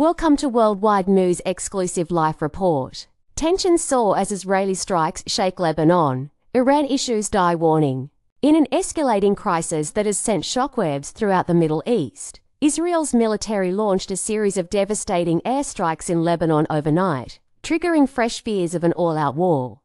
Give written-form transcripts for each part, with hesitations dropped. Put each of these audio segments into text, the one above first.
Welcome to Worldwide News exclusive live report. Tensions soar as Israeli strikes shake Lebanon. Iran issues die warning. In an escalating crisis that has sent shockwaves throughout the Middle East, Israel's military launched a series of devastating airstrikes in Lebanon overnight, triggering fresh fears of an all-out war.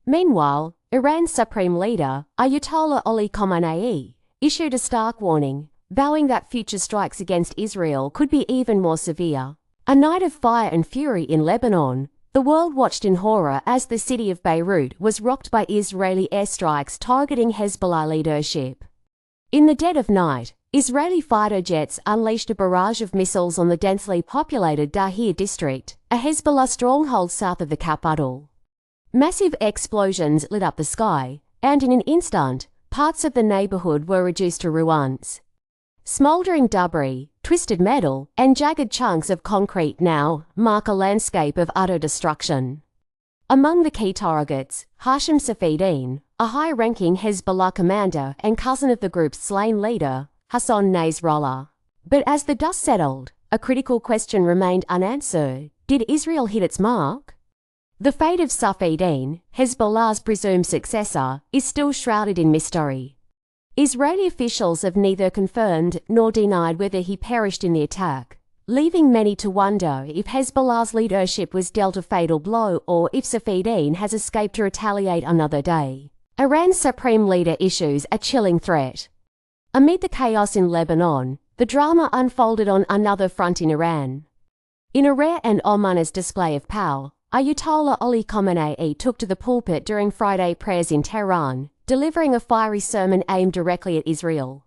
Meanwhile, Iran's supreme leader, Ayatollah Ali Khamenei, issued a stark warning, vowing that future strikes against Israel could be even more severe. A night of fire and fury in Lebanon, the world watched in horror as the city of Beirut was rocked by Israeli airstrikes targeting Hezbollah leadership. In the dead of night, Israeli fighter jets unleashed a barrage of missiles on the densely populated Dahir district, a Hezbollah stronghold south of the capital. Massive explosions lit up the sky, and in an instant, parts of the neighborhood were reduced to ruins. Smoldering debris, twisted metal, and jagged chunks of concrete now mark a landscape of utter destruction. Among the key targets, Hashim Safieddine, a high-ranking Hezbollah commander and cousin of the group's slain leader, Hassan Nasrallah. But as the dust settled, a critical question remained unanswered. Did Israel hit its mark? The fate of Safieddine, Hezbollah's presumed successor, is still shrouded in mystery. Israeli officials have neither confirmed nor denied whether he perished in the attack, leaving many to wonder if Hezbollah's leadership was dealt a fatal blow or if Safieddine has escaped to retaliate another day. Iran's supreme leader issues a chilling threat. Amid the chaos in Lebanon, the drama unfolded on another front in Iran. In a rare and ominous display of power, Ayatollah Ali Khamenei took to the pulpit during Friday prayers in Tehran, delivering a fiery sermon aimed directly at Israel.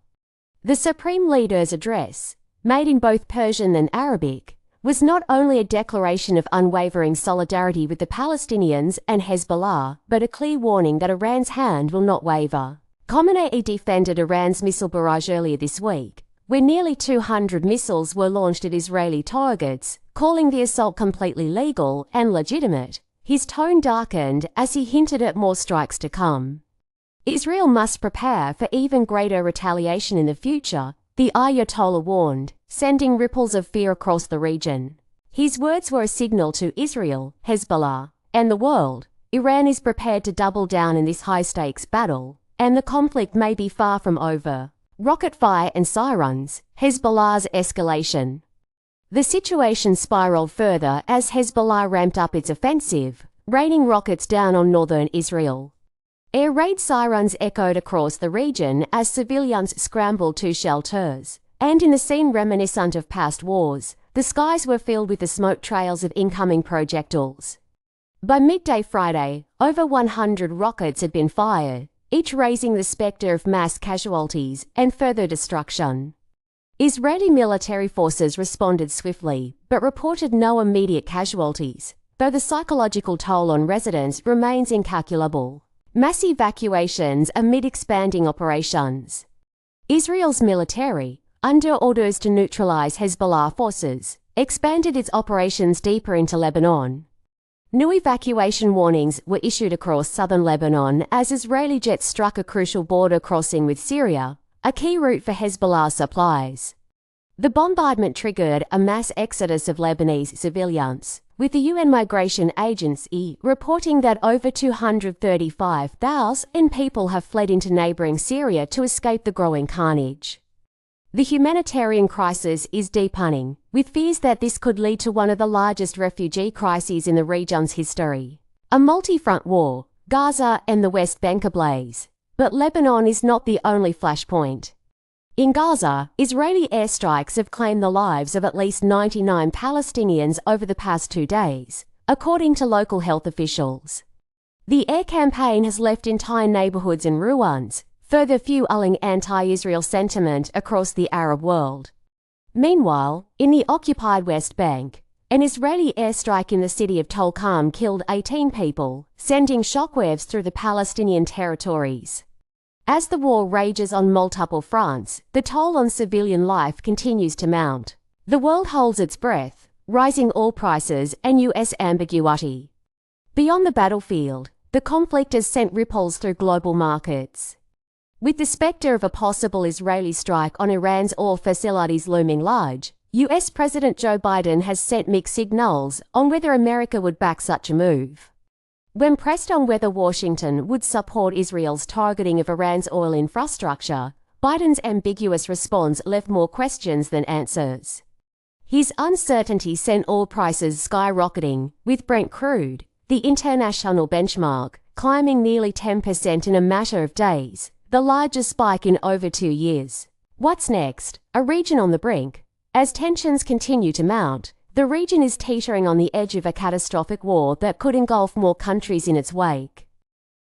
The Supreme Leader's address, made in both Persian and Arabic, was not only a declaration of unwavering solidarity with the Palestinians and Hezbollah, but a clear warning that Iran's hand will not waver. Khamenei defended Iran's missile barrage earlier this week, where nearly 200 missiles were launched at Israeli targets, calling the assault completely legal and legitimate. His tone darkened as he hinted at more strikes to come. Israel must prepare for even greater retaliation in the future, the Ayatollah warned, sending ripples of fear across the region. His words were a signal to Israel, Hezbollah, and the world. Iran is prepared to double down in this high-stakes battle, and the conflict may be far from over. Rocket fire and sirens, Hezbollah's escalation. The situation spiraled further as Hezbollah ramped up its offensive, raining rockets down on northern Israel. Air raid sirens echoed across the region as civilians scrambled to shelters, and in a scene reminiscent of past wars, the skies were filled with the smoke trails of incoming projectiles. By midday Friday, over 100 rockets had been fired, each raising the specter of mass casualties and further destruction. Israeli military forces responded swiftly, but reported no immediate casualties, though the psychological toll on residents remains incalculable. Mass evacuations amid expanding operations. Israel's military, under orders to neutralize Hezbollah forces, expanded its operations deeper into Lebanon. New evacuation warnings were issued across southern Lebanon as Israeli jets struck a crucial border crossing with Syria, a key route for Hezbollah supplies. The bombardment triggered a mass exodus of Lebanese civilians, with the UN Migration Agency reporting that over 235,000 people have fled into neighboring Syria to escape the growing carnage. The humanitarian crisis is deepening, with fears that this could lead to one of the largest refugee crises in the region's history. A multi-front war, Gaza and the West Bank ablaze. But Lebanon is not the only flashpoint. In Gaza, Israeli airstrikes have claimed the lives of at least 99 Palestinians over the past 2 days, according to local health officials. The air campaign has left entire neighborhoods in ruins, further fueling anti-Israel sentiment across the Arab world. Meanwhile, in the occupied West Bank, an Israeli airstrike in the city of Tulkarm killed 18 people, sending shockwaves through the Palestinian territories. As the war rages on multiple fronts, the toll on civilian life continues to mount. The world holds its breath, rising oil prices and U.S. ambiguity. Beyond the battlefield, the conflict has sent ripples through global markets. With the specter of a possible Israeli strike on Iran's oil facilities looming large, US President Joe Biden has sent mixed signals on whether America would back such a move. When pressed on whether Washington would support Israel's targeting of Iran's oil infrastructure, Biden's ambiguous response left more questions than answers. His uncertainty sent oil prices skyrocketing, with Brent crude, the international benchmark, climbing nearly 10% in a matter of days, the largest spike in over 2 years. What's next? A region on the brink. As tensions continue to mount, the region is teetering on the edge of a catastrophic war that could engulf more countries in its wake.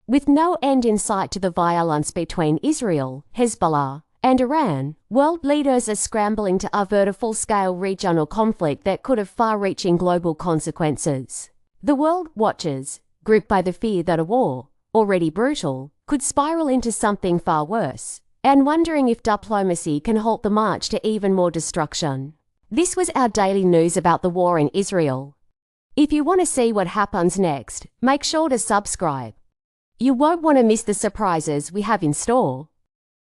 With no end in sight to the violence between Israel, Hezbollah, and Iran, world leaders are scrambling to avert a full-scale regional conflict that could have far-reaching global consequences. The world watches, gripped by the fear that a war, already brutal, could spiral into something far worse, and wondering if diplomacy can halt the march to even more destruction. This was our daily news about the war in Israel. If you want to see what happens next, make sure to subscribe. You won't want to miss the surprises we have in store.